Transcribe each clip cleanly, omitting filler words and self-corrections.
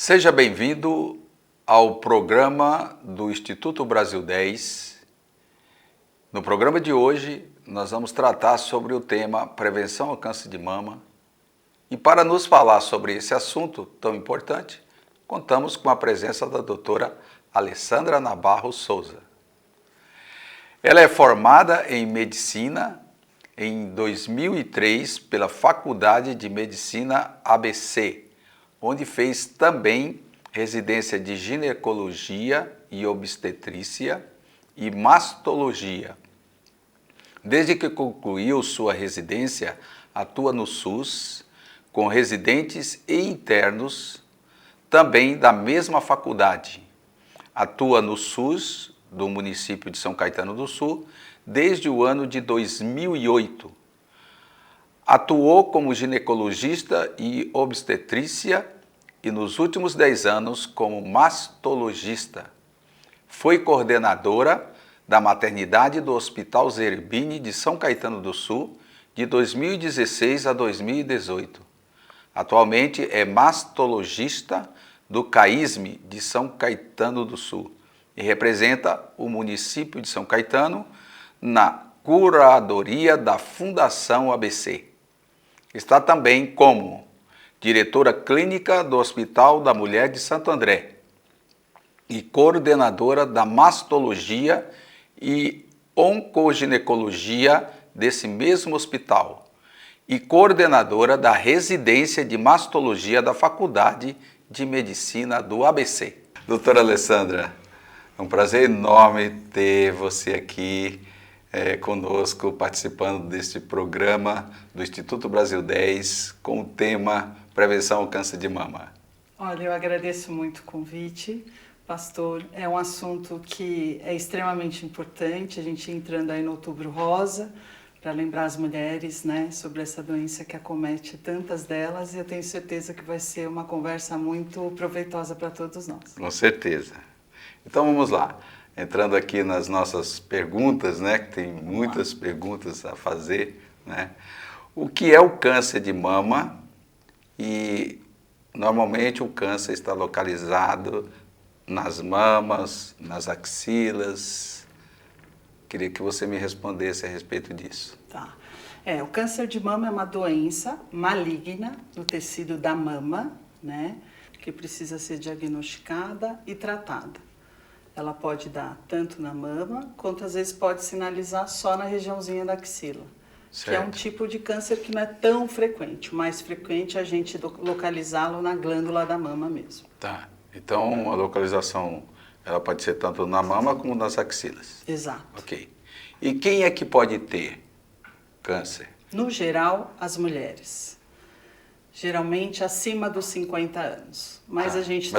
Seja bem-vindo ao programa do Instituto Brasil 10. No programa de hoje, nós vamos tratar sobre o tema prevenção ao câncer de mama. E para nos falar sobre esse assunto tão importante, contamos com a presença da doutora Alessandra Navarro Souza. Ela é formada em Medicina em 2003 pela Faculdade de Medicina ABC, onde fez também residência de ginecologia e obstetrícia e mastologia. Desde que concluiu sua residência, atua no SUS, com residentes e internos, também da mesma faculdade. Atua no SUS do município de São Caetano do Sul desde o ano de 2008. Atuou como ginecologista e obstetrícia e nos últimos 10 anos como mastologista. Foi coordenadora da maternidade do Hospital Zerbini de São Caetano do Sul de 2016 a 2018. Atualmente é mastologista do CAISM de São Caetano do Sul e representa o município de São Caetano na curadoria da Fundação ABC. Está também como diretora clínica do Hospital da Mulher de Santo André e coordenadora da mastologia e oncoginecologia desse mesmo hospital e coordenadora da residência de mastologia da Faculdade de Medicina do ABC. Doutora Alessandra, é um prazer enorme ter você aqui conosco, participando deste programa do Instituto Brasil 10 com o tema Prevenção ao Câncer de Mama. Olha, eu agradeço muito o convite, pastor. É um assunto que é extremamente importante, a gente entrando aí no Outubro Rosa, para lembrar as mulheres, né, sobre essa doença que acomete tantas delas, e eu tenho certeza que vai ser uma conversa muito proveitosa para todos nós. Com certeza. Então vamos lá. Entrando aqui nas nossas perguntas, né, que tem muitas perguntas a fazer, né? O que é o câncer de mama? E normalmente o câncer está localizado nas mamas, nas axilas. Queria que você me respondesse a respeito disso. Tá. O câncer de mama é uma doença maligna no tecido da mama, né, que precisa ser diagnosticada e tratada. Ela pode dar tanto na mama, quanto às vezes pode sinalizar só na regiãozinha da axila. Certo. Que é um tipo de câncer que não é tão frequente. O mais frequente é a gente localizá-lo na glândula da mama mesmo. Tá. Então a localização ela pode ser tanto na mama como nas axilas. Exato. Ok. E quem é que pode ter câncer? No geral, as mulheres. Geralmente acima dos 50 anos. Mas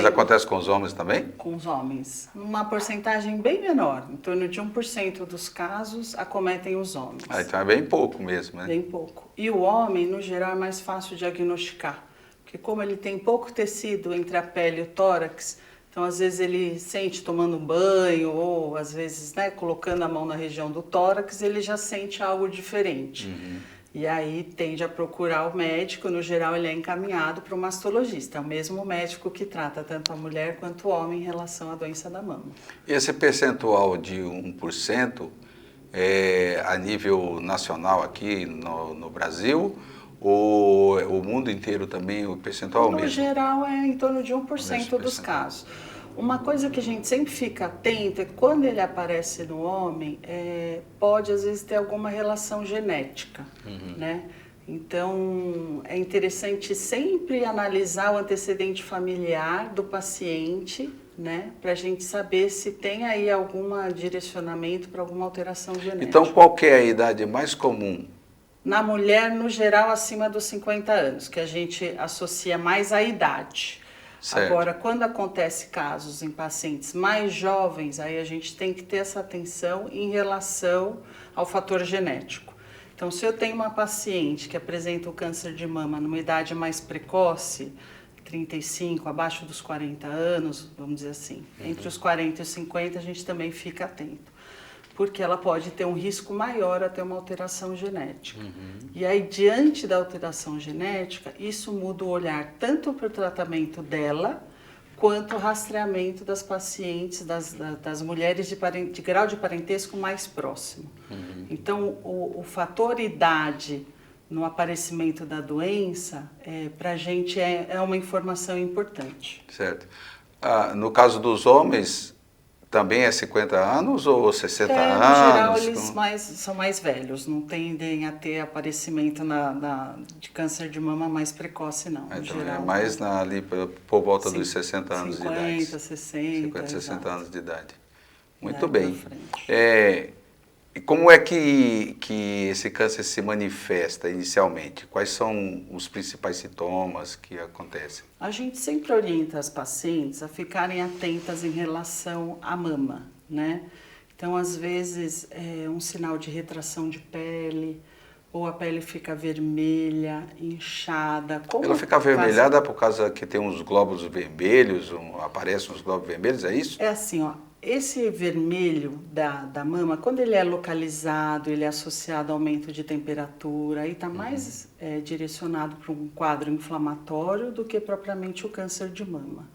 acontece com os homens também? Com os homens. Uma porcentagem bem menor. Em torno de 1% dos casos acometem os homens. Então é bem pouco mesmo, né? Bem pouco. E o homem, no geral, é mais fácil diagnosticar. Porque como ele tem pouco tecido entre a pele e o tórax, então às vezes ele sente tomando um banho ou às vezes, né, colocando a mão na região do tórax, ele já sente algo diferente. E aí tende a procurar o médico, no geral ele é encaminhado para o mastologista, é o mesmo médico que trata tanto a mulher quanto o homem em relação à doença da mama. Esse percentual de 1% é a nível nacional aqui no Brasil ou o mundo inteiro também o percentual mesmo? No geral é em torno de 1% dos casos. Uma coisa que a gente sempre fica atento é que quando ele aparece no homem, pode às vezes ter alguma relação genética, né? Então é interessante sempre analisar o antecedente familiar do paciente, né? Para a gente saber se tem aí algum direcionamento para alguma alteração genética. Então qual que é a idade mais comum? Na mulher, no geral, acima dos 50 anos, que a gente associa mais à idade. Certo. Agora, quando acontece casos em pacientes mais jovens, aí a gente tem que ter essa atenção em relação ao fator genético. Então, se eu tenho uma paciente que apresenta o câncer de mama numa idade mais precoce, 35, abaixo dos 40 anos, vamos dizer assim, entre os 40 e os 50 a gente também fica atento. porque ela pode ter um risco maior a ter uma alteração genética. E aí, diante da alteração genética, isso muda o olhar tanto para o tratamento dela, quanto o rastreamento das pacientes, das mulheres de grau de parentesco mais próximo. Então, o fator idade no aparecimento da doença, para a gente é uma informação importante. Certo. No caso dos homens, também é 50 anos ou 60 anos? No geral, eles são mais velhos, não tendem a ter aparecimento de câncer de mama mais precoce, não. No geral, é mais ali por volta dos 60 anos de idade. 50, 60. 50, 60 anos de idade. Muito bem. E como é que esse câncer se manifesta inicialmente? Quais são os principais sintomas que acontecem? A gente sempre orienta as pacientes a ficarem atentas em relação à mama, né? Então, às vezes, é um sinal de retração de pele, ou a pele fica vermelha, inchada. Ela fica avermelhada por causa que tem uns glóbulos vermelhos, aparecem uns glóbulos vermelhos, é isso? É assim, ó. Esse vermelho da mama, quando ele é localizado, ele é associado a aumento de temperatura, aí está mais direcionado para um quadro inflamatório do que propriamente o câncer de mama.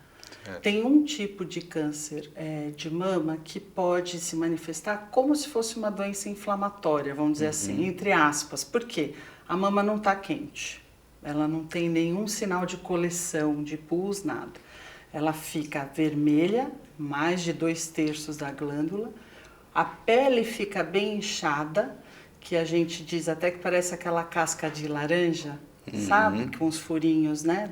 Tem um tipo de câncer de mama que pode se manifestar como se fosse uma doença inflamatória, vamos dizer assim, entre aspas. Por quê? A mama não está quente, ela não tem nenhum sinal de coleção, de pus, nada. Ela fica vermelha, mais de 2/3 da glândula, a pele fica bem inchada, que a gente diz até que parece aquela casca de laranja, sabe? Com os furinhos, né?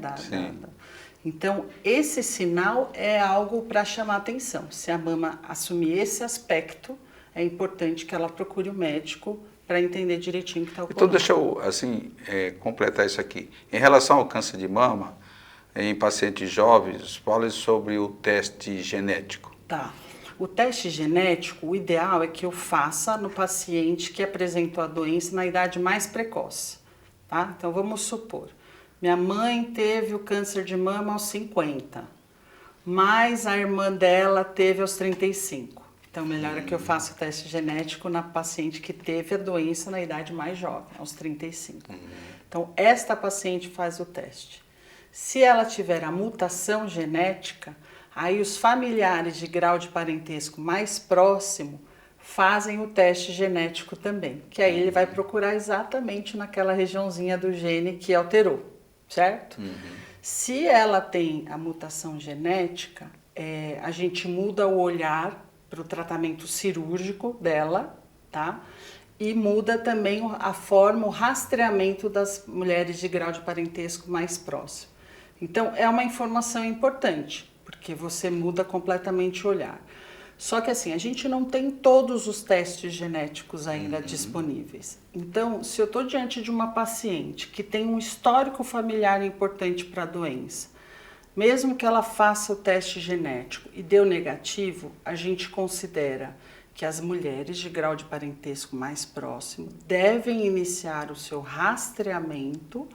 Então, esse sinal é algo para chamar atenção. Se a mama assumir esse aspecto, é importante que ela procure o médico para entender direitinho o que está ocorrendo. Então, deixa eu assim, completar isso aqui. Em relação ao câncer de mama, em pacientes jovens, fale sobre o teste genético. Tá. O teste genético, o ideal é que eu faça no paciente que apresentou a doença na idade mais precoce, tá? Então, vamos supor, minha mãe teve o câncer de mama aos 50, mas a irmã dela teve aos 35. Então, melhor é que eu faça o teste genético na paciente que teve a doença na idade mais jovem, aos 35. Então, esta paciente faz o teste. Se ela tiver a mutação genética, aí os familiares de grau de parentesco mais próximo fazem o teste genético também, que aí ele vai procurar exatamente naquela regiãozinha do gene que alterou, certo? Se ela tem a mutação genética, a gente muda o olhar para o tratamento cirúrgico dela, tá? E muda também a forma, o rastreamento das mulheres de grau de parentesco mais próximo. Então, é uma informação importante, porque você muda completamente o olhar. Só que assim, a gente não tem todos os testes genéticos ainda disponíveis. Então, se eu estou diante de uma paciente que tem um histórico familiar importante para a doença, mesmo que ela faça o teste genético e deu negativo, a gente considera que as mulheres de grau de parentesco mais próximo devem iniciar o seu rastreamento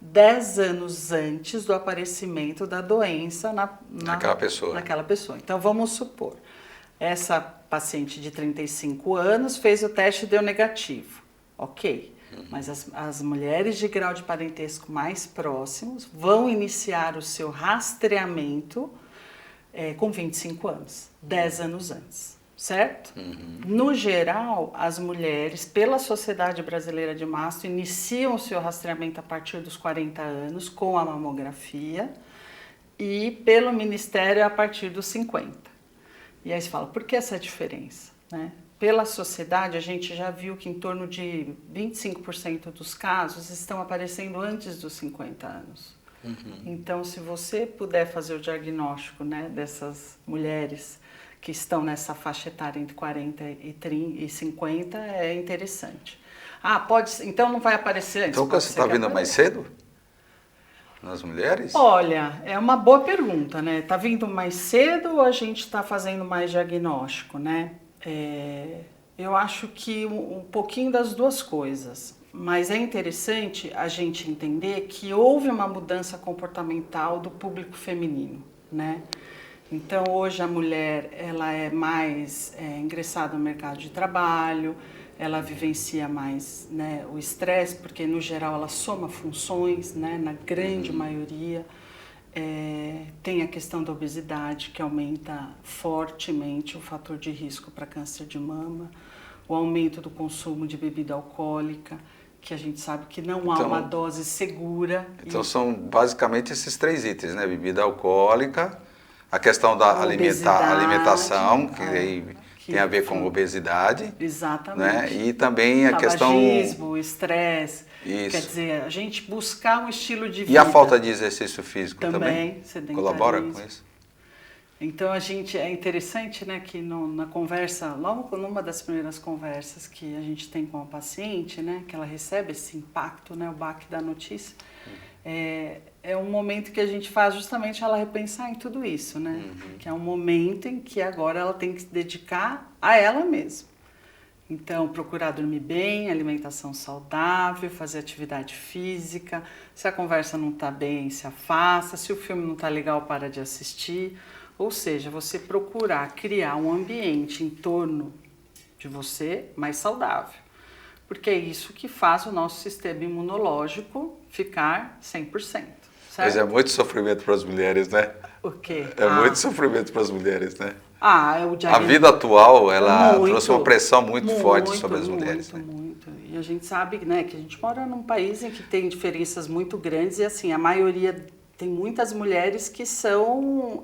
10 anos antes do aparecimento da doença naquela pessoa. Então, vamos supor, essa paciente de 35 anos fez o teste e deu negativo. Ok, mas as mulheres de grau de parentesco mais próximos vão iniciar o seu rastreamento com 25 anos, 10 anos antes. Certo? No geral, as mulheres, pela Sociedade Brasileira de Mastro, iniciam o seu rastreamento a partir dos 40 anos com a mamografia e pelo Ministério a partir dos 50. E aí você fala, por que essa diferença? Né? Pela sociedade, a gente já viu que em torno de 25% dos casos estão aparecendo antes dos 50 anos. Então, se você puder fazer o diagnóstico, né, dessas mulheres que estão nessa faixa etária entre 40 e 50, é interessante. Então não vai aparecer antes. Então o câncer está vindo mais cedo? Nas mulheres? Olha, é uma boa pergunta, né? Está vindo mais cedo ou a gente está fazendo mais diagnóstico, né? Eu acho que um pouquinho das duas coisas. Mas é interessante a gente entender que houve uma mudança comportamental do público feminino, né? Então, hoje a mulher ela é mais ingressada no mercado de trabalho, ela vivencia mais, né, o estresse, porque no geral ela soma funções, né, na grande maioria. Tem a questão da obesidade, que aumenta fortemente o fator de risco para câncer de mama, o aumento do consumo de bebida alcoólica, que a gente sabe que não há uma dose segura. Então são basicamente esses 3 itens, né? Bebida alcoólica, a questão da alimentação, que tem a ver com obesidade. Exatamente. Né? E também a questão... Tabagismo, estresse. Quer dizer, a gente buscar um estilo de vida. E a falta de exercício físico também colabora com isso? Então, é interessante, né, que na conversa, logo numa das primeiras conversas que a gente tem com a paciente, né, que ela recebe esse impacto, né, o baque da notícia, é um momento que a gente faz justamente ela repensar em tudo isso, né? Que é um momento em que agora ela tem que se dedicar a ela mesma. Então, procurar dormir bem, alimentação saudável, fazer atividade física. Se a conversa não está bem, se afasta. Se o filme não está legal, para de assistir. Ou seja, você procurar criar um ambiente em torno de você mais saudável. Porque é isso que faz o nosso sistema imunológico ficar 100%. Certo? Mas é muito sofrimento para as mulheres, né? O quê? Muito sofrimento para as mulheres, né? A vida atual, ela trouxe uma pressão muito forte sobre as mulheres. Muito. E a gente sabe, né, que a gente mora num país em que tem diferenças muito grandes e, assim, a maioria, tem muitas mulheres que são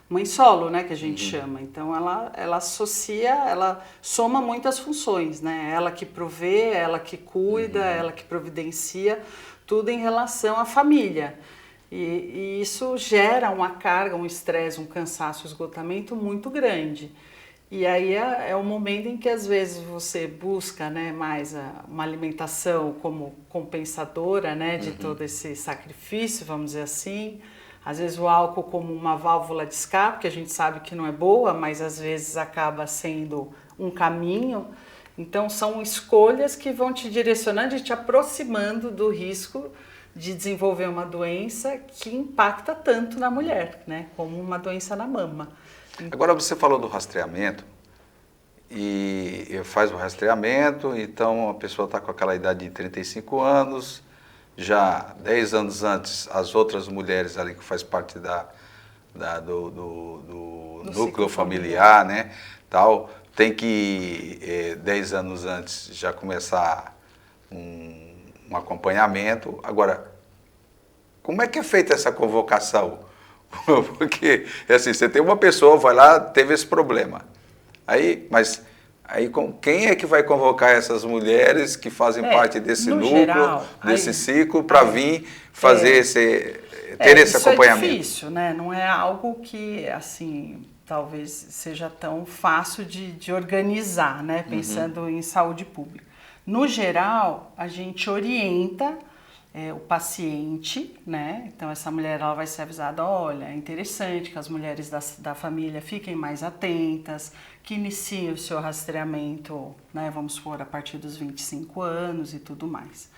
mãe solo, né, que a gente chama. Então, ela associa, ela soma muitas funções, né? Ela que provê, ela que cuida, ela que providencia, tudo em relação à família. E isso gera uma carga, um estresse, um cansaço, um esgotamento muito grande. E aí é o momento em que às vezes você busca, né, mais uma alimentação como compensadora, né, de todo esse sacrifício, vamos dizer assim. Às vezes o álcool como uma válvula de escape, que a gente sabe que não é boa, mas às vezes acaba sendo um caminho. Então são escolhas que vão te direcionando e te aproximando do risco de desenvolver uma doença que impacta tanto na mulher, né, como uma doença na mama. Agora você falou do rastreamento, e faz o rastreamento, então a pessoa está com aquela idade de 35 anos, já 10 anos antes as outras mulheres ali que faz parte do núcleo familiar, né, tal, tem que 10 anos antes já começar um acompanhamento. Agora, como é que é feita essa convocação? Porque, assim, você tem uma pessoa, vai lá, teve esse problema. Mas quem é que vai convocar essas mulheres que fazem parte desse núcleo, geral, desse ciclo, para vir fazer ter esse acompanhamento? É difícil, né? Não é algo que, assim, talvez seja tão fácil de organizar, né? Pensando em saúde pública. No geral, a gente orienta o paciente, né? Então essa mulher ela vai ser avisada, olha, é interessante que as mulheres da família fiquem mais atentas, que iniciem o seu rastreamento, né? Vamos supor, a partir dos 25 anos e tudo mais.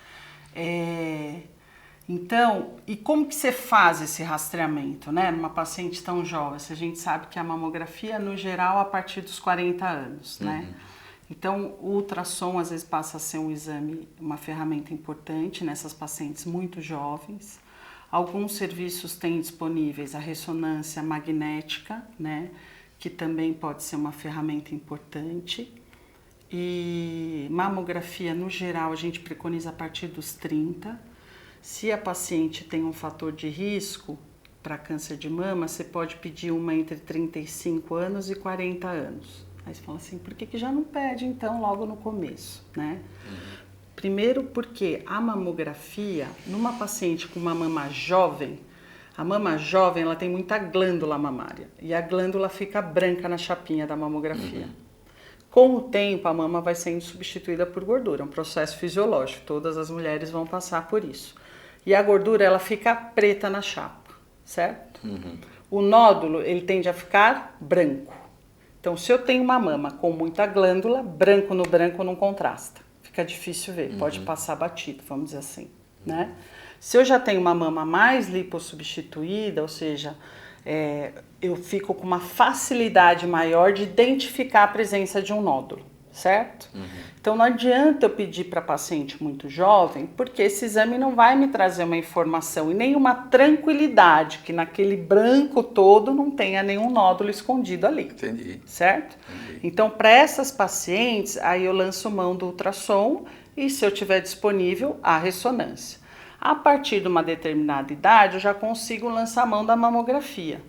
Então, e como que você faz esse rastreamento, né? Numa paciente tão jovem, se a gente sabe que a mamografia, no geral, a partir dos 40 anos, né? Então, o ultrassom às vezes passa a ser um exame, uma ferramenta importante nessas pacientes muito jovens. Alguns serviços têm disponíveis a ressonância magnética, né, que também pode ser uma ferramenta importante. E mamografia, no geral, a gente preconiza a partir dos 30. Se a paciente tem um fator de risco para câncer de mama, você pode pedir uma entre 35 anos e 40 anos. Aí você fala assim, por que já não pede então logo no começo, né? Primeiro porque a mamografia, numa paciente com uma mama jovem, a mama jovem ela tem muita glândula mamária e a glândula fica branca na chapinha da mamografia. Com o tempo a mama vai sendo substituída por gordura, é um processo fisiológico, todas as mulheres vão passar por isso. E a gordura ela fica preta na chapa, certo? O nódulo ele tende a ficar branco. Então, se eu tenho uma mama com muita glândula, branco no branco não contrasta. Fica difícil ver, pode passar batido, vamos dizer assim, né? Se eu já tenho uma mama mais lipossubstituída, ou seja, eu fico com uma facilidade maior de identificar a presença de um nódulo, certo? Então não adianta eu pedir para paciente muito jovem, porque esse exame não vai me trazer uma informação e nem uma tranquilidade, que naquele branco todo não tenha nenhum nódulo escondido ali. Entendi. Certo? Entendi. Então, para essas pacientes, aí eu lanço mão do ultrassom e, se eu tiver disponível, a ressonância. A partir de uma determinada idade, eu já consigo lançar mão da mamografia.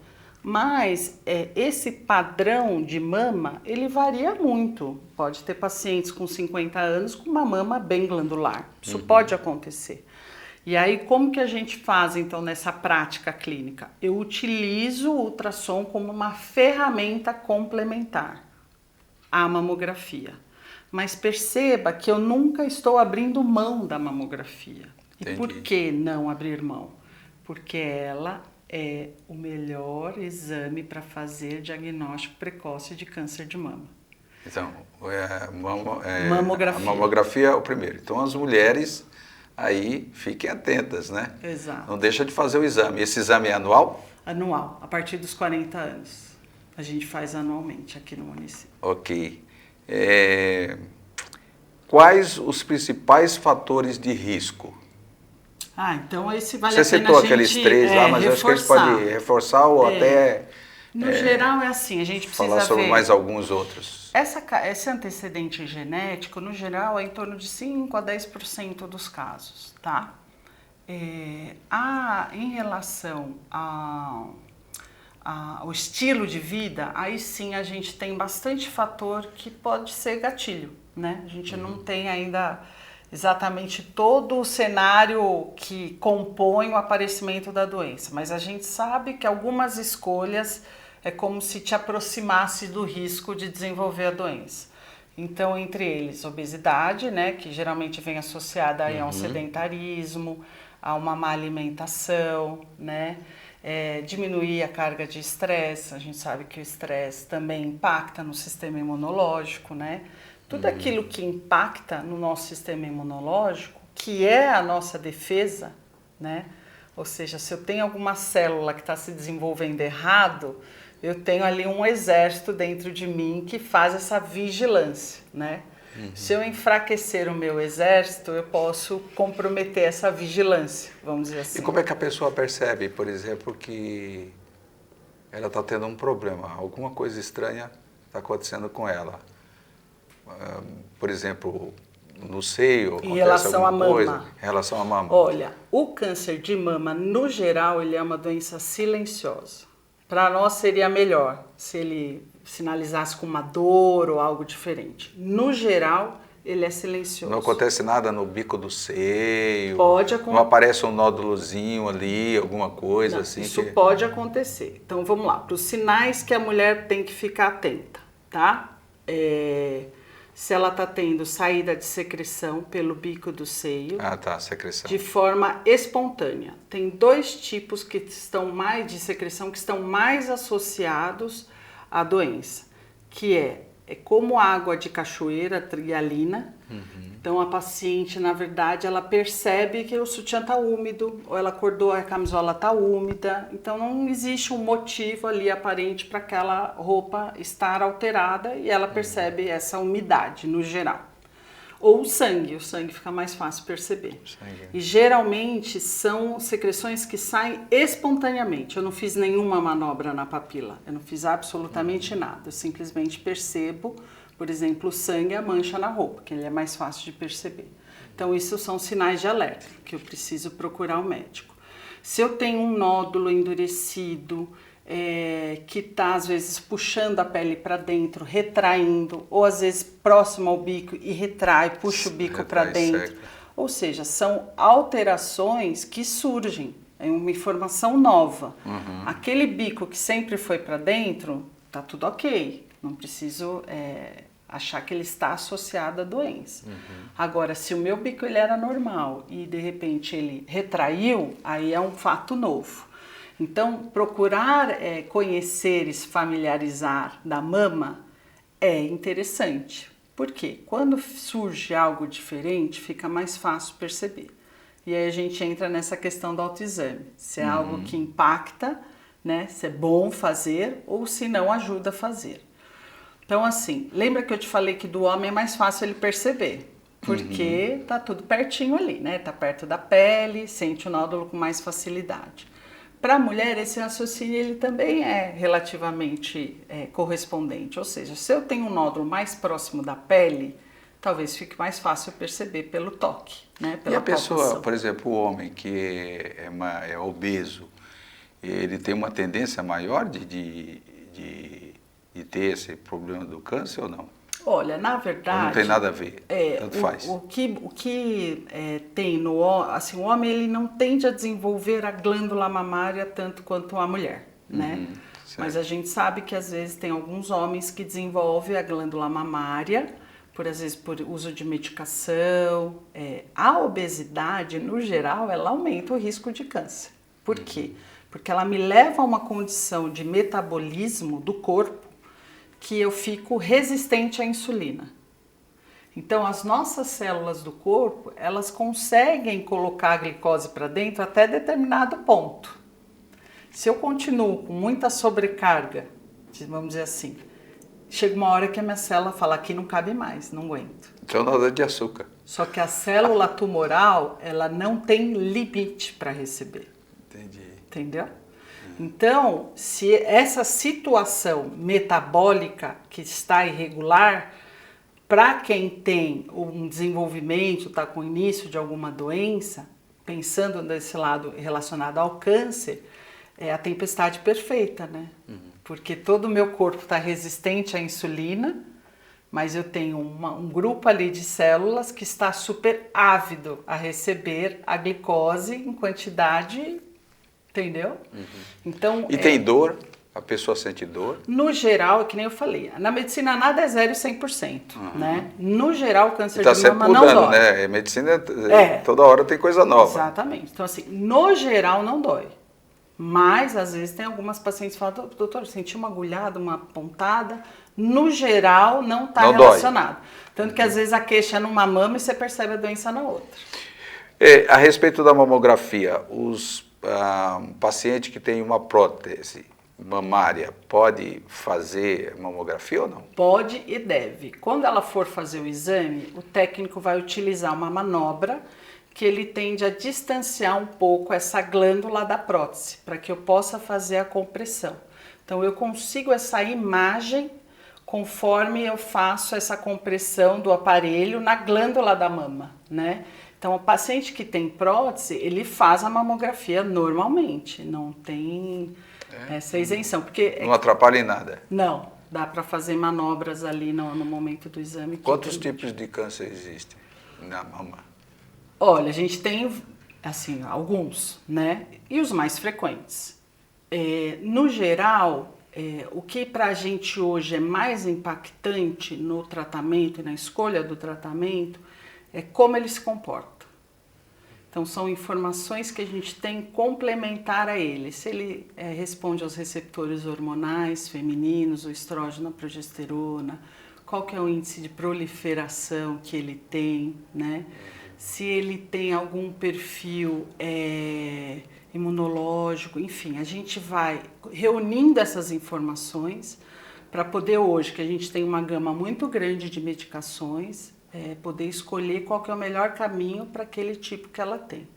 Mas esse padrão de mama, ele varia muito. Pode ter pacientes com 50 anos com uma mama bem glandular. Isso pode acontecer. E aí, como que a gente faz, então, nessa prática clínica? Eu utilizo o ultrassom como uma ferramenta complementar à mamografia. Mas perceba que eu nunca estou abrindo mão da mamografia. E por que não abrir mão? Porque ela é o melhor exame para fazer diagnóstico precoce de câncer de mama. Então, mamografia. A mamografia é o primeiro. Então, as mulheres aí fiquem atentas, né? Exato. Não deixa de fazer o exame. Esse exame é anual? Anual, a partir dos 40 anos. A gente faz anualmente aqui no município. Ok. Quais os principais fatores de risco? Então esse vale Você a pena citou a gente aqueles três lá, mas eu acho que a gente pode reforçar ou até... No geral é assim, a gente precisa falar sobre ver... mais alguns outros. Esse antecedente genético, no geral, é em torno de 5 a 10% dos casos, tá? Em relação ao estilo de vida, aí sim a gente tem bastante fator que pode ser gatilho, né? A gente não tem ainda exatamente todo o cenário que compõe o aparecimento da doença, mas a gente sabe que algumas escolhas é como se te aproximasse do risco de desenvolver a doença. Então, entre eles, obesidade, né, que geralmente vem associada aí a um sedentarismo, a uma má alimentação, né, diminuir a carga de estresse. A gente sabe que o estresse também impacta no sistema imunológico, né? Tudo aquilo que impacta no nosso sistema imunológico, que é a nossa defesa, né? Ou seja, se eu tenho alguma célula que está se desenvolvendo errado, eu tenho ali um exército dentro de mim que faz essa vigilância, né? Se eu enfraquecer o meu exército, eu posso comprometer essa vigilância, vamos dizer assim. E como é que a pessoa percebe, por exemplo, que ela está tendo um problema, alguma coisa estranha está acontecendo com ela? Por exemplo, no seio, em relação à mama. Em relação à mama. Olha, o câncer de mama, no geral, ele é uma doença silenciosa. Para nós seria melhor se ele sinalizasse com uma dor ou algo diferente. No geral, ele é silencioso. Não acontece nada no bico do seio? Pode acontecer. Não aparece um nódulozinho ali, alguma coisa não, assim? Isso pode acontecer. Então vamos lá, para os sinais que a mulher tem que ficar atenta, tá? Se ela está tendo saída de secreção pelo bico do seio. Secreção. De forma espontânea. Tem 2 tipos que estão mais de secreção que estão mais associados à doença, que é como água de cachoeira, trialina. Então a paciente, na verdade, ela percebe que o sutiã está úmido, ou ela acordou, a camisola está úmida. Então não existe um motivo ali aparente para aquela roupa estar alterada e ela percebe essa umidade no geral. Ou o sangue fica mais fácil perceber. E geralmente são secreções que saem espontaneamente. Eu não fiz nenhuma manobra na papila, eu não fiz absolutamente nada. Eu simplesmente percebo, por exemplo, o sangue e a mancha na roupa, que ele é mais fácil de perceber. Então, isso são sinais de alerta, que eu preciso procurar o médico. Se eu tenho um nódulo endurecido, que está às vezes puxando a pele para dentro, retraindo, ou às vezes próximo ao bico e retrai, puxa o bico para dentro. Seca. Ou seja, são alterações que surgem, é uma informação nova. Aquele bico que sempre foi para dentro, tá tudo ok, não preciso achar que ele está associado à doença. Agora, se o meu bico ele era normal e de repente ele retraiu, aí é um fato novo. Então, procurar conhecer e se familiarizar da mama é interessante. Por quê? Quando surge algo diferente, fica mais fácil perceber. E aí a gente entra nessa questão do autoexame. Se é algo que impacta, né, se é bom fazer ou se não ajuda a fazer. Então, assim, lembra que eu te falei que do homem é mais fácil ele perceber? Porque tá tudo pertinho ali, né? Tá perto da pele, sente o nódulo com mais facilidade. Para a mulher, esse raciocínio ele também é relativamente correspondente. Ou seja, se eu tenho um nódulo mais próximo da pele, talvez fique mais fácil perceber pelo toque, né? Pela E a pessoa, palpação. por exemplo, o homem que é obeso, ele tem uma tendência maior de ter esse problema do câncer ou não? Olha, na Ou verdade... não tem nada a ver, tanto faz. O que tem no assim, o homem ele não tende a desenvolver a glândula mamária tanto quanto a mulher, né? Mas a gente sabe que às vezes tem alguns homens que desenvolvem a glândula mamária, às vezes por uso de medicação. A obesidade, no geral, ela aumenta o risco de câncer. Por quê? Porque ela me leva a uma condição de metabolismo do corpo que eu fico resistente à insulina. Então, as nossas células do corpo, elas conseguem colocar a glicose para dentro até determinado ponto. Se eu continuo com muita sobrecarga, vamos dizer assim, chega uma hora que a minha célula fala, aqui não cabe mais, não aguento. Então nada de açúcar. Só que a célula tumoral, ela não tem limite para receber. Entendi. Entendeu? Então, se essa situação metabólica que está irregular, para quem tem um desenvolvimento, está com o início de alguma doença, pensando nesse lado relacionado ao câncer, é a tempestade perfeita, né? Porque todo o meu corpo está resistente à insulina, mas eu tenho um grupo ali de células que está super ávido a receber a glicose em quantidade, entendeu? Então, E tem dor? A pessoa sente dor? No geral, é que nem eu falei, na medicina nada é 0 e 100%, né? No geral, o câncer Tá de sempre mama não mudando, dói. né? Medicina, toda hora tem coisa nova. Exatamente. Então, assim, no geral não dói. Mas, às vezes, tem algumas pacientes que falam, doutor, eu senti uma agulhada, uma pontada. No geral, não está relacionado. Tanto que, às vezes, a queixa é numa mama e você percebe a doença na outra. A respeito da mamografia, paciente que tem uma prótese mamária pode fazer mamografia ou não? Pode e deve. Quando ela for fazer o exame, o técnico vai utilizar uma manobra que ele tende a distanciar um pouco essa glândula da prótese, para que eu possa fazer a compressão. Então, eu consigo essa imagem conforme eu faço essa compressão do aparelho na glândula da mama, né? Então, o paciente que tem prótese, ele faz a mamografia normalmente, não tem essa isenção. Porque não atrapalha em nada? Não, dá para fazer manobras ali no momento do exame. Quantos tipos de câncer existem na mama? Olha, a gente tem, assim, alguns, né? E os mais frequentes. No geral, o que para a gente hoje é mais impactante no tratamento e na escolha do tratamento é como ele se comporta. Então, são informações que a gente tem complementar a ele. Se ele responde aos receptores hormonais femininos, o estrógeno, a progesterona, qual que é o índice de proliferação que ele tem, né? Se ele tem algum perfil imunológico, enfim, a gente vai reunindo essas informações para poder hoje, que a gente tem uma gama muito grande de medicações, poder escolher qual que é o melhor caminho para aquele tipo que ela tem.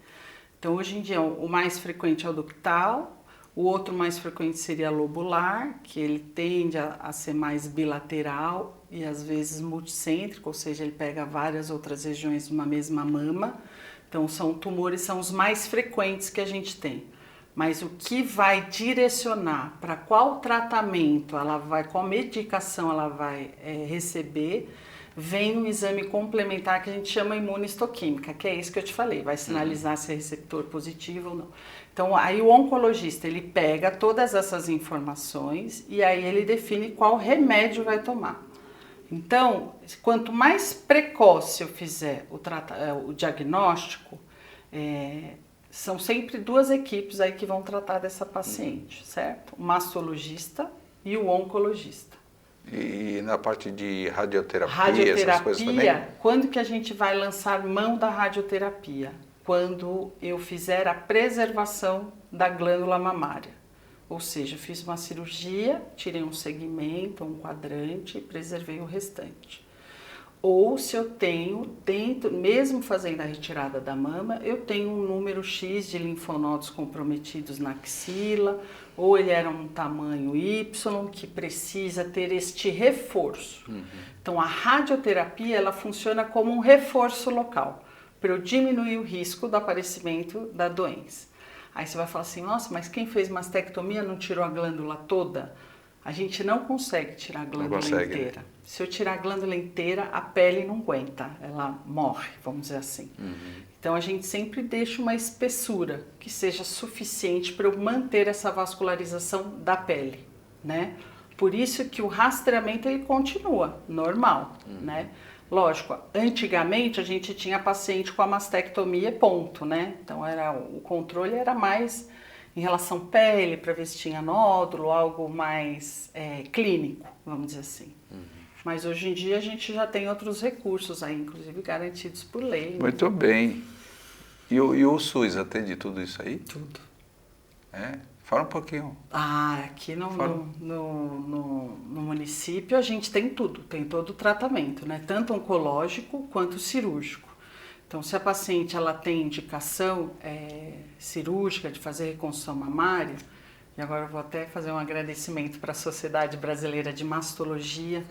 Então, hoje em dia, o mais frequente é o ductal, o outro mais frequente seria lobular, que ele tende a ser mais bilateral e às vezes multicêntrico, ou seja, ele pega várias outras regiões de uma mesma mama. Então, são tumores, são os mais frequentes que a gente tem. Mas o que vai direcionar para qual tratamento ela vai, qual medicação ela vai receber, vem um exame complementar que a gente chama imunistoquímica, que é isso que eu te falei, vai sinalizar se é receptor positivo ou não. Então, aí o oncologista, ele pega todas essas informações e aí ele define qual remédio vai tomar. Então, quanto mais precoce eu fizer o diagnóstico, são sempre duas equipes aí que vão tratar dessa paciente, certo? O mastologista e o oncologista. E na parte de radioterapia, essas coisas também? Quando que a gente vai lançar mão da radioterapia? Quando eu fizer a preservação da glândula mamária. Ou seja, fiz uma cirurgia, tirei um segmento, um quadrante e preservei o restante. Ou se eu tenho, dentro, mesmo fazendo a retirada da mama, eu tenho um número X de linfonodos comprometidos na axila, ou ele era um tamanho Y, que precisa ter este reforço. Então, a radioterapia, ela funciona como um reforço local, para eu diminuir o risco do aparecimento da doença. Aí você vai falar assim, nossa, mas quem fez mastectomia não tirou a glândula toda? A gente não consegue tirar a glândula inteira. Se eu tirar a glândula inteira, a pele não aguenta, ela morre, vamos dizer assim. Então a gente sempre deixa uma espessura que seja suficiente para eu manter essa vascularização da pele, né? Por isso que o rastreamento ele continua normal, né? Lógico, antigamente a gente tinha paciente com a mastectomia ponto, né? Então o controle era mais em relação à pele, para ver se tinha nódulo, algo mais clínico, vamos dizer assim. Mas hoje em dia a gente já tem outros recursos aí, inclusive garantidos por lei. Muito bem. E o SUS atende tudo isso aí? Tudo. Fala um pouquinho. Aqui no município a gente tem tudo, tem todo o tratamento, né? Tanto oncológico quanto cirúrgico. Então, se a paciente ela tem indicação cirúrgica de fazer reconstrução mamária, e agora eu vou até fazer um agradecimento para a Sociedade Brasileira de Mastologia,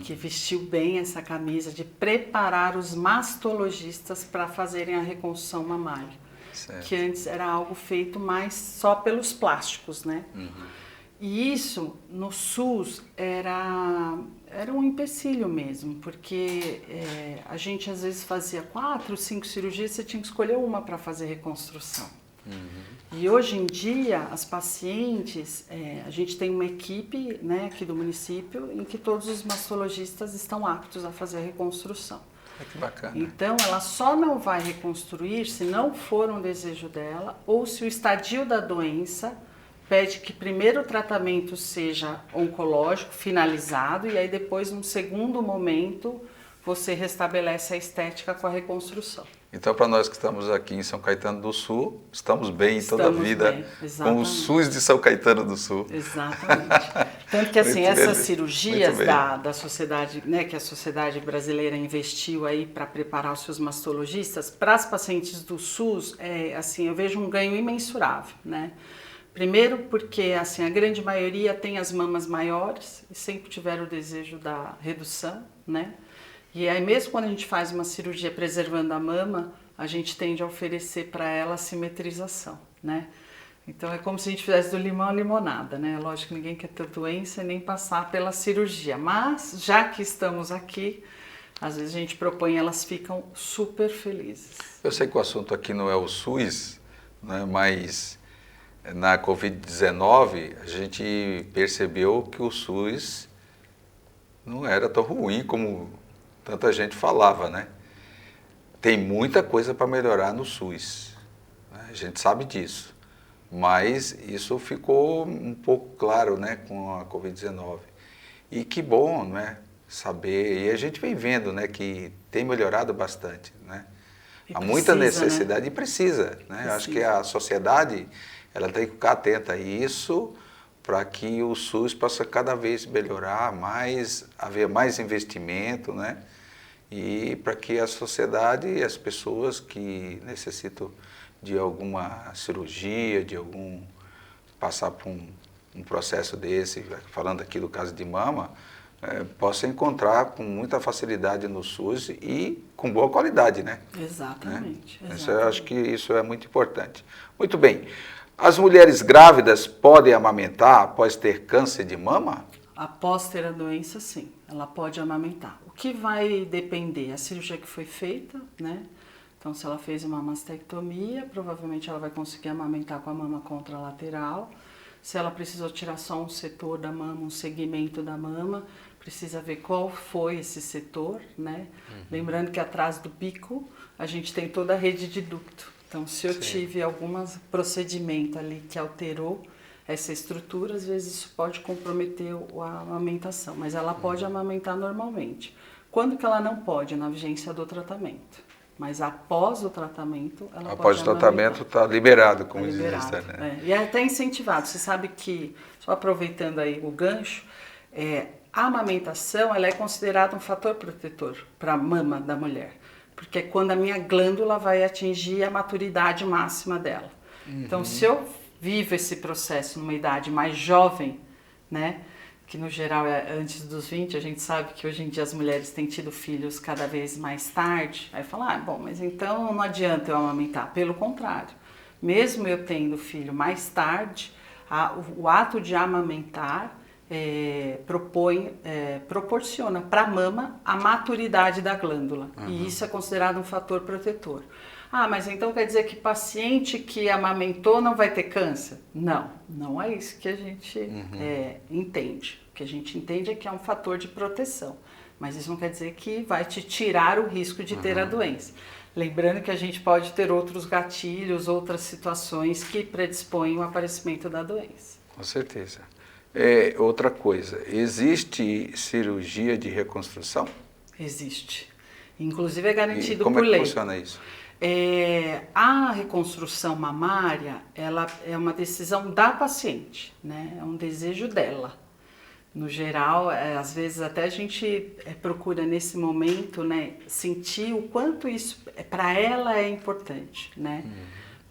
que vestiu bem essa camisa de preparar os mastologistas para fazerem a reconstrução mamária. Certo. Que antes era algo feito mais só pelos plásticos, né? E isso, no SUS, era um empecilho mesmo, porque a gente às vezes fazia 4, 5 cirurgias, você tinha que escolher uma para fazer reconstrução. E hoje em dia, as pacientes, a gente tem uma equipe, né, aqui do município, em que todos os mastologistas estão aptos a fazer a reconstrução. Que bacana. Então, ela só não vai reconstruir se não for um desejo dela ou se o estadio da doença pede que primeiro o tratamento seja oncológico, finalizado, e aí depois, num segundo momento, você restabelece a estética com a reconstrução. Então, para nós que estamos aqui em São Caetano do Sul, estamos bem em toda a vida com o SUS de São Caetano do Sul. Exatamente. Tanto que assim, essas cirurgias da sociedade, né, que a Sociedade Brasileira investiu aí para preparar os seus mastologistas, para as pacientes do SUS, assim, eu vejo um ganho imensurável, né? Primeiro porque assim, a grande maioria tem as mamas maiores e sempre tiveram o desejo da redução, né? E aí mesmo quando a gente faz uma cirurgia preservando a mama, a gente tende a oferecer para ela a simetrização, né? Então é como se a gente fizesse do limão a limonada, né? Lógico que ninguém quer ter doença e nem passar pela cirurgia, mas já que estamos aqui, às vezes a gente propõe e elas ficam super felizes. Eu sei que o assunto aqui não é o SUS, né? Mas na Covid-19 a gente percebeu que o SUS não era tão ruim como tanta gente falava, né? Tem muita coisa para melhorar no SUS, né? A gente sabe disso, mas isso ficou um pouco claro, né, com a Covid-19. E que bom, né, saber, e a gente vem vendo, né, que tem melhorado bastante, né? Há muita necessidade, né? E precisa, né? Acho que a sociedade ela tem que ficar atenta a isso para que o SUS possa cada vez melhorar mais, haver mais investimento, né? E para que a sociedade e as pessoas que necessitam de alguma cirurgia, passar por um processo desse, falando aqui do caso de mama, possam encontrar com muita facilidade no SUS e com boa qualidade, né? Exatamente. Né? Eu acho que isso é muito importante. Muito bem. As mulheres grávidas podem amamentar após ter câncer de mama? Após ter a doença, sim, ela pode amamentar. O que vai depender? A cirurgia que foi feita, né? Então, se ela fez uma mastectomia, provavelmente ela vai conseguir amamentar com a mama contralateral. Se ela precisou tirar só um setor da mama, um segmento da mama, precisa ver qual foi esse setor, né? Lembrando que atrás do bico a gente tem toda a rede de ducto. Então, se eu tive algum procedimento ali que alterou essa estrutura, às vezes isso pode comprometer a amamentação, mas ela pode amamentar normalmente. Quando que ela não pode? Na vigência do tratamento. Mas após o tratamento, ela após pode o tratamento está liberado, como diz isso, né? E é até incentivado. Você sabe que, só aproveitando aí o gancho, a amamentação ela é considerada um fator protetor para a mama da mulher. Porque é quando a minha glândula vai atingir a maturidade máxima dela. Então, se eu vivo esse processo numa idade mais jovem, né? Que no geral é antes dos 20, a gente sabe que hoje em dia as mulheres têm tido filhos cada vez mais tarde. Aí fala, bom, mas então não adianta eu amamentar. Pelo contrário, mesmo eu tendo filho mais tarde, o ato de amamentar proporciona para a mama a maturidade da glândula. E isso é considerado um fator protetor. Mas então quer dizer que paciente que amamentou não vai ter câncer? Não, não é isso que a gente entende. O que a gente entende é que é um fator de proteção, mas isso não quer dizer que vai te tirar o risco de ter a doença. Lembrando que a gente pode ter outros gatilhos, outras situações que predispõem o aparecimento da doença. Com certeza. Outra coisa, existe cirurgia de reconstrução? Existe. Inclusive é garantido como por lei. Como funciona isso? A reconstrução mamária, ela é uma decisão da paciente, né? É um desejo dela. No geral, às vezes até a gente procura nesse momento, né, sentir o quanto isso para ela é importante, né?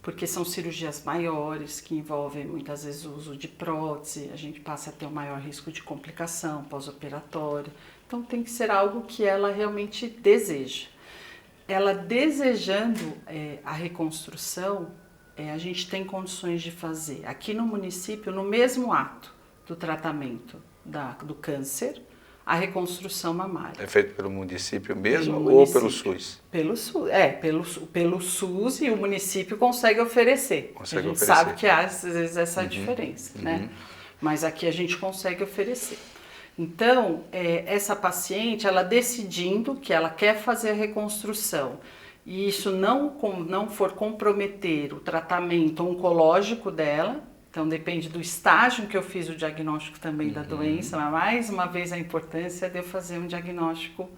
Porque são cirurgias maiores que envolvem muitas vezes o uso de prótese, a gente passa a ter um maior risco de complicação pós-operatório. Então tem que ser algo que ela realmente deseja. Ela desejando a reconstrução, a gente tem condições de fazer aqui no município, no mesmo ato do tratamento do câncer, a reconstrução mamária. É feito pelo município mesmo ou pelo SUS? Pelo SUS, pelo SUS, e o município consegue oferecer. A gente sabe que há às vezes essa diferença, né? Mas aqui a gente consegue oferecer. Então, essa paciente, ela decidindo que ela quer fazer a reconstrução e isso não for comprometer o tratamento oncológico dela, então depende do estágio que eu fiz o diagnóstico também da doença, mas mais uma vez a importância de eu fazer um diagnóstico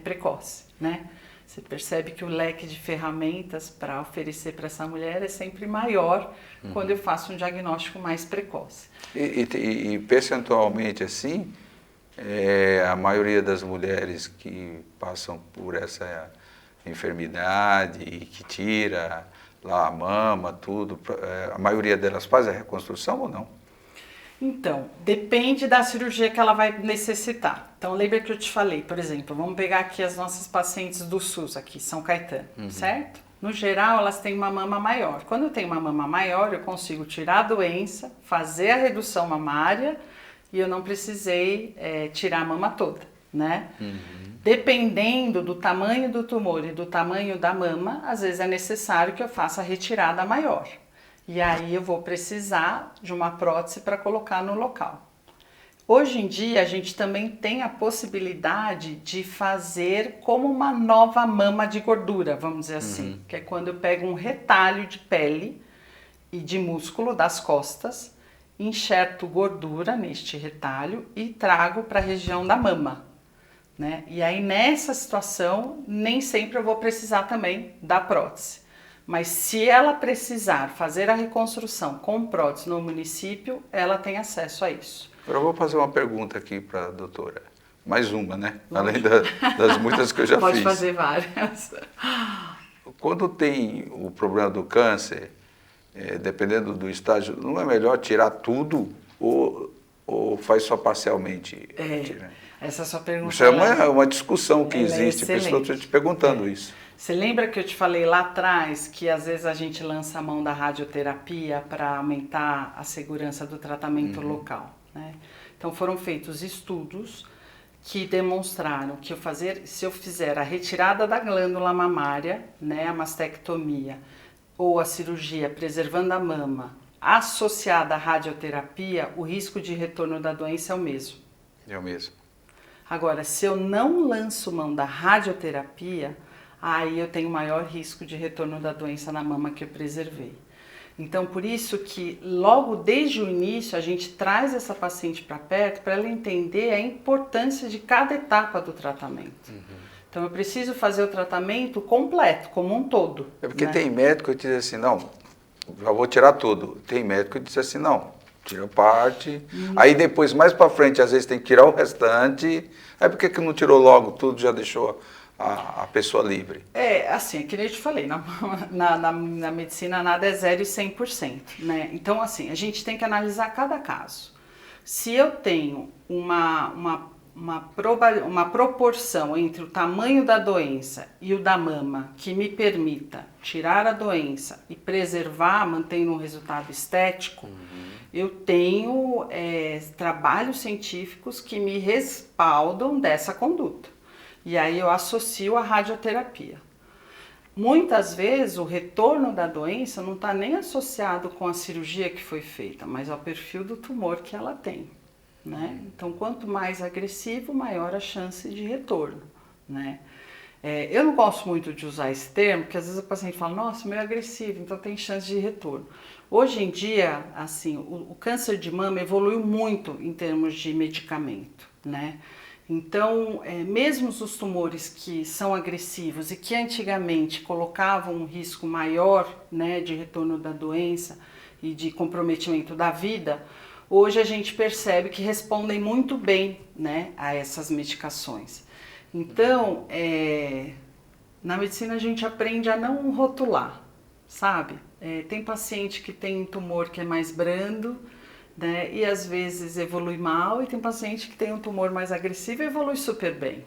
precoce, né? Você percebe que o leque de ferramentas para oferecer para essa mulher é sempre maior quando eu faço um diagnóstico mais precoce. E percentualmente assim, a maioria das mulheres que passam por essa enfermidade e que tira lá a mama, tudo, a maioria delas faz a reconstrução ou não? Então, depende da cirurgia que ela vai necessitar. Então, lembra que eu te falei, por exemplo, vamos pegar aqui as nossas pacientes do SUS, aqui, São Caetano, certo? No geral, elas têm uma mama maior. Quando eu tenho uma mama maior, eu consigo tirar a doença, fazer a redução mamária e eu não precisei tirar a mama toda, né? Dependendo do tamanho do tumor e do tamanho da mama, às vezes é necessário que eu faça a retirada maior. E aí eu vou precisar de uma prótese para colocar no local. Hoje em dia a gente também tem a possibilidade de fazer como uma nova mama de gordura, vamos dizer assim, que é quando eu pego um retalho de pele e de músculo das costas, enxerto gordura neste retalho e trago para a região da mama, né? E aí nessa situação nem sempre eu vou precisar também da prótese. Mas se ela precisar fazer a reconstrução com prótese no município, ela tem acesso a isso. Agora eu vou fazer uma pergunta aqui para a doutora. Mais uma, né? Além das muitas que eu já fiz. Pode fazer várias. Quando tem o problema do câncer, dependendo do estágio, não é melhor tirar tudo ou faz só parcialmente? Essa sua pergunta isso é uma discussão que existe, por isso que eu estou te perguntando isso. Você lembra que eu te falei lá atrás que às vezes a gente lança a mão da radioterapia para aumentar a segurança do tratamento local, né? Então foram feitos estudos que demonstraram que se eu fizer a retirada da glândula mamária, né, a mastectomia ou a cirurgia preservando a mama associada à radioterapia, o risco de retorno da doença é o mesmo. É o mesmo. Agora, se eu não lanço mão da radioterapia, aí eu tenho maior risco de retorno da doença na mama que eu preservei. Então, por isso que logo desde o início a gente traz essa paciente para perto para ela entender a importância de cada etapa do tratamento. Então eu preciso fazer o tratamento completo, como um todo. É porque né? tem médico que diz assim, não, já vou tirar tudo. Tem médico que diz assim, não, tira parte. Aí depois, mais para frente, às vezes tem que tirar o restante. Aí por que não tirou logo tudo, já deixou a pessoa livre? Assim, é que nem eu te falei, na medicina nada é 0 e 100%, né? Então, assim, a gente tem que analisar cada caso. Se eu tenho uma proporção entre o tamanho da doença e o da mama que me permita tirar a doença e preservar, mantendo um resultado estético, eu tenho trabalhos científicos que me respaldam dessa conduta. E aí eu associo a radioterapia. Muitas vezes o retorno da doença não está nem associado com a cirurgia que foi feita, mas ao perfil do tumor que ela tem. Né? Então, quanto mais agressivo, maior a chance de retorno. Né? Eu não gosto muito de usar esse termo, porque às vezes o paciente fala, nossa, meio agressivo, então tem chance de retorno. Hoje em dia, assim, o câncer de mama evoluiu muito em termos de medicamento, né? Então, mesmo os tumores que são agressivos e que antigamente colocavam um risco maior, né, de retorno da doença e de comprometimento da vida, hoje a gente percebe que respondem muito bem, né, a essas medicações. Então, na medicina a gente aprende a não rotular, sabe? Tem paciente que tem um tumor que é mais brando, né, e às vezes evolui mal, e tem paciente que tem um tumor mais agressivo e evolui super bem.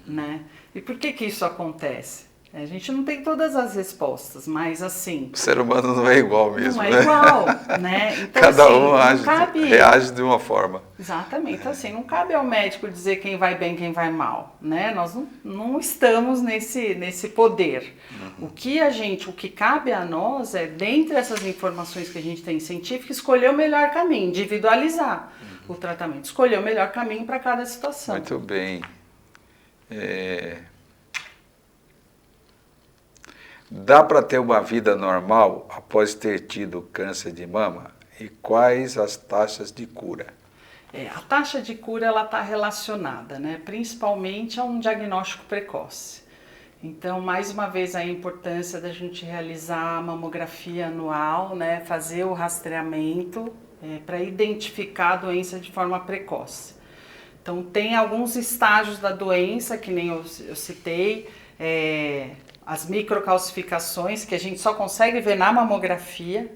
Né? E por que isso acontece? A gente não tem todas as respostas, mas assim... O ser humano não é igual mesmo, não é né? igual, né? Então, Cada assim, um reage de uma forma. Exatamente. Então, assim, não cabe ao médico dizer quem vai bem, quem vai mal, né? Nós não estamos nesse poder. O que cabe a nós é, dentre essas informações que a gente tem científicas, escolher o melhor caminho, individualizar o tratamento, escolher o melhor caminho para cada situação. Muito bem. Dá para ter uma vida normal após ter tido câncer de mama? E quais as taxas de cura? A taxa de cura ela está relacionada, né, principalmente a um diagnóstico precoce. Então, mais uma vez, a importância da gente realizar a mamografia anual, né, fazer o rastreamento para identificar a doença de forma precoce. Então, tem alguns estágios da doença, que nem eu citei, as microcalcificações, que a gente só consegue ver na mamografia.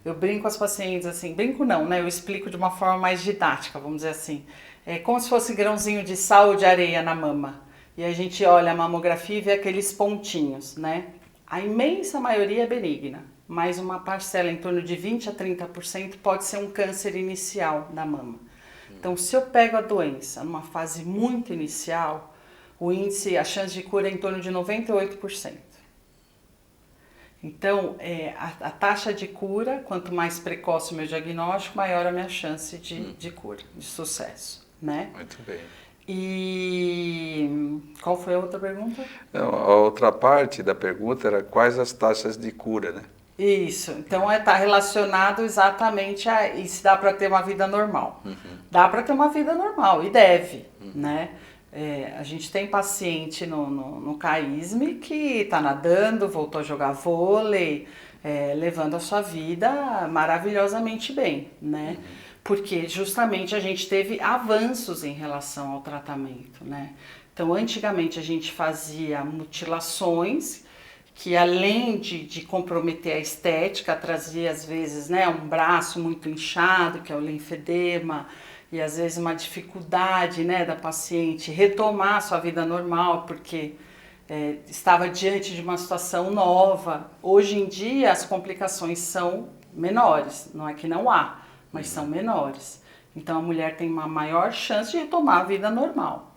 Eu brinco com as pacientes assim, brinco não, né? Eu explico de uma forma mais didática, vamos dizer assim. É como se fosse grãozinho de sal ou de areia na mama. E a gente olha a mamografia e vê aqueles pontinhos, né? A imensa maioria é benigna, mas uma parcela em torno de 20 a 30% pode ser um câncer inicial da mama. Então, se eu pego a doença numa fase muito inicial, o índice, a chance de cura é em torno de 98%. Então, a taxa de cura, quanto mais precoce o meu diagnóstico, maior a minha chance de cura, de sucesso, né? Muito bem. E qual foi a outra pergunta? Não, a outra parte da pergunta era quais as taxas de cura, né? Isso, então está relacionado exatamente e se dá para ter uma vida normal. Dá para ter uma vida normal e deve, né? A gente tem paciente no CAISM que está nadando, voltou a jogar vôlei, levando a sua vida maravilhosamente bem, né? Porque justamente a gente teve avanços em relação ao tratamento, né? Então, antigamente a gente fazia mutilações que, além de comprometer a estética, trazia às vezes, né, um braço muito inchado, que é o linfedema, e às vezes uma dificuldade, né, da paciente retomar a sua vida normal, porque estava diante de uma situação nova. Hoje em dia as complicações são menores, não é que não há, mas são menores. Então a mulher tem uma maior chance de retomar a vida normal.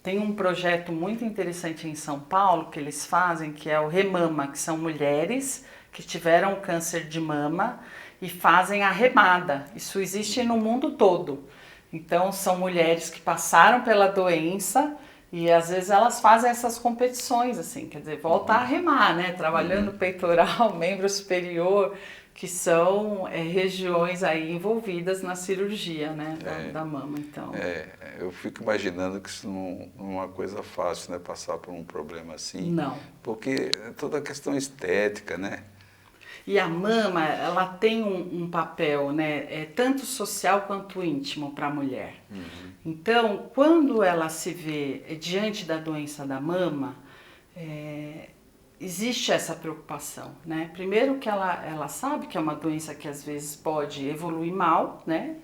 Tem um projeto muito interessante em São Paulo que eles fazem, que é o Remama, que são mulheres que tiveram câncer de mama e fazem a remada. Isso existe no mundo todo. Então, são mulheres que passaram pela doença e às vezes elas fazem essas competições, assim, quer dizer, voltar a remar, né? Trabalhando peitoral, membro superior, que são regiões aí envolvidas na cirurgia, né, da mama. Então, eu fico imaginando que isso não é uma coisa fácil, né, passar por um problema assim. Não. Porque é toda a questão estética, né? E a mama, ela tem um papel, né, tanto social quanto íntimo para a mulher. Então, quando ela se vê diante da doença da mama, existe essa preocupação, né? Primeiro que ela sabe que é uma doença que às vezes pode evoluir mal, né?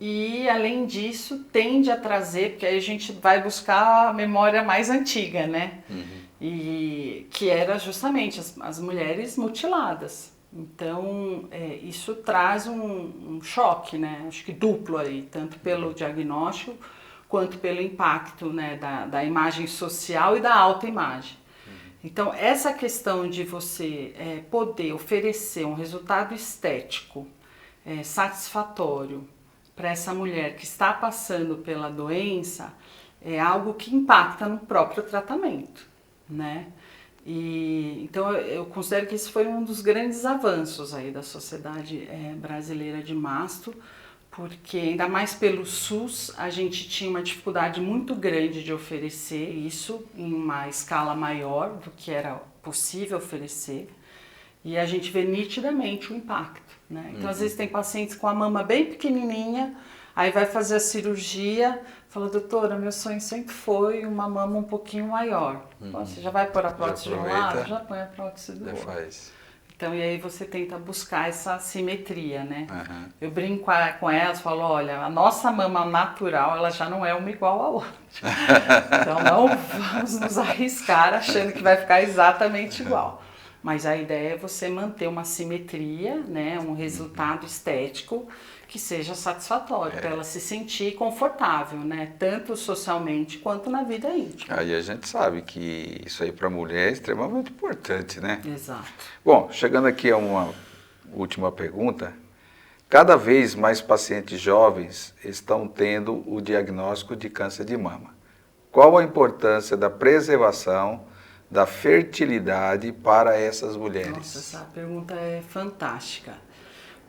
E além disso tende a trazer, porque aí a gente vai buscar a memória mais antiga, né? E que era justamente as mulheres mutiladas. Então isso traz um choque, né? Acho que duplo aí, tanto pelo diagnóstico quanto pelo impacto, né, da imagem social e da autoimagem. Então, essa questão de você poder oferecer um resultado estético satisfatório para essa mulher que está passando pela doença é algo que impacta no próprio tratamento, né? Então, eu considero que isso foi um dos grandes avanços aí da Sociedade Brasileira de Masto, porque ainda mais pelo SUS, a gente tinha uma dificuldade muito grande de oferecer isso em uma escala maior do que era possível oferecer, e a gente vê nitidamente o impacto, né? Então, às vezes tem pacientes com a mama bem pequenininha, aí vai fazer a cirurgia, fala, doutora, meu sonho sempre foi uma mama um pouquinho maior. Você já vai pôr a prótese de um lado, já põe a prótese do outro. Faz. Então, e aí você tenta buscar essa simetria, né? Eu brinco com elas, falo, olha, a nossa mama natural, ela já não é uma igual à outra. Então, não vamos nos arriscar achando que vai ficar exatamente igual. Mas a ideia é você manter uma simetria, né? Um resultado estético que seja satisfatório, para ela se sentir confortável, né? Tanto socialmente quanto na vida íntima. Aí a gente sabe que isso aí para a mulher é extremamente importante, né? Exato. Bom, chegando aqui a uma última pergunta. Cada vez mais pacientes jovens estão tendo o diagnóstico de câncer de mama. Qual a importância da preservação da fertilidade para essas mulheres? Nossa, essa pergunta é fantástica.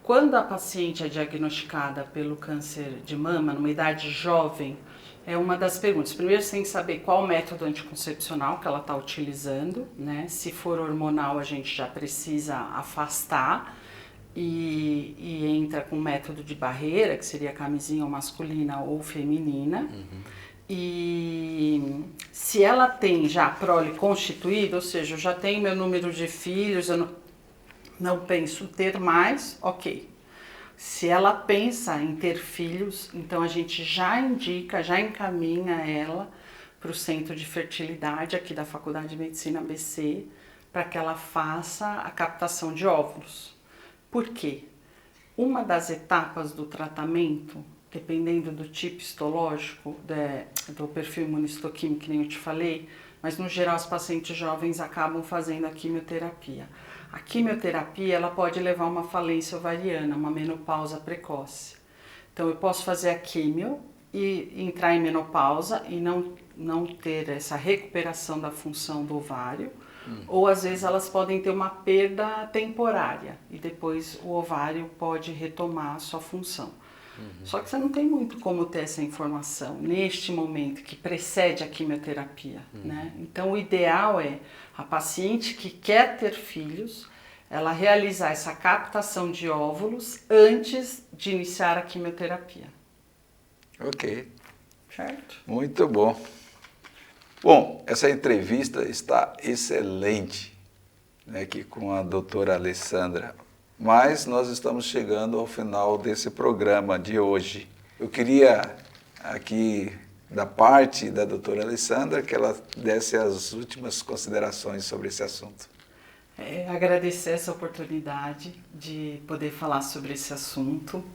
Quando a paciente é diagnosticada pelo câncer de mama, numa idade jovem, é uma das perguntas. Primeiro, você tem que saber qual o método anticoncepcional que ela está utilizando, né? Se for hormonal, a gente já precisa afastar e entra com método de barreira, que seria camisinha ou masculina ou feminina. E se ela tem já a prole constituída, ou seja, eu já tenho meu número de filhos, eu não penso ter mais, ok. Se ela pensa em ter filhos, então a gente já indica, já encaminha ela para o Centro de Fertilidade aqui da Faculdade de Medicina ABC, para que ela faça a captação de óvulos. Por quê? Uma das etapas do tratamento, dependendo do tipo histológico, do perfil imunistoquímico, que nem eu te falei, mas no geral os pacientes jovens acabam fazendo a quimioterapia. A quimioterapia ela pode levar a uma falência ovariana, uma menopausa precoce. Então eu posso fazer a quimio e entrar em menopausa e não ter essa recuperação da função do ovário, ou às vezes elas podem ter uma perda temporária e depois o ovário pode retomar a sua função. Só que você não tem muito como ter essa informação neste momento que precede a quimioterapia, né? Então o ideal é a paciente que quer ter filhos, ela realizar essa captação de óvulos antes de iniciar a quimioterapia. Ok. Certo? Muito bom. Bom, essa entrevista está excelente, né, aqui com a doutora Alessandra. Mas nós estamos chegando ao final desse programa de hoje. Eu queria aqui, da parte da doutora Alessandra, que ela desse as últimas considerações sobre esse assunto. Agradecer essa oportunidade de poder falar sobre esse assunto,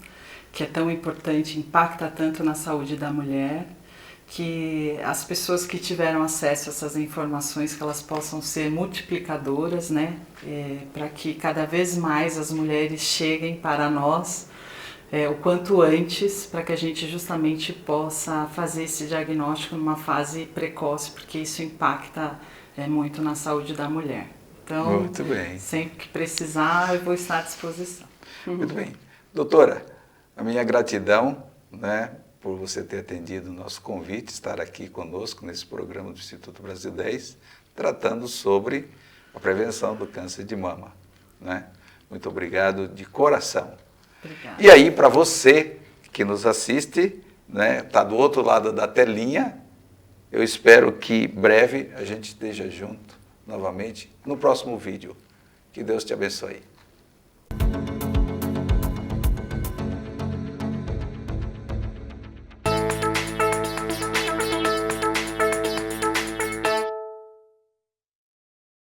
que é tão importante, impacta tanto na saúde da mulher, que as pessoas que tiveram acesso a essas informações, que elas possam ser multiplicadoras, né? Para que cada vez mais as mulheres cheguem para nós o quanto antes, para que a gente justamente possa fazer esse diagnóstico numa fase precoce, porque isso impacta muito na saúde da mulher. Então, muito bem. Sempre que precisar, eu vou estar à disposição. Muito bem. Doutora, a minha gratidão, né, por você ter atendido o nosso convite, estar aqui conosco nesse programa do Instituto Brasil 10, tratando sobre a prevenção do câncer de mama, né? Muito obrigado de coração. Obrigada. E aí, para você que nos assiste, né, está do outro lado da telinha, eu espero que breve a gente esteja junto novamente no próximo vídeo. Que Deus te abençoe.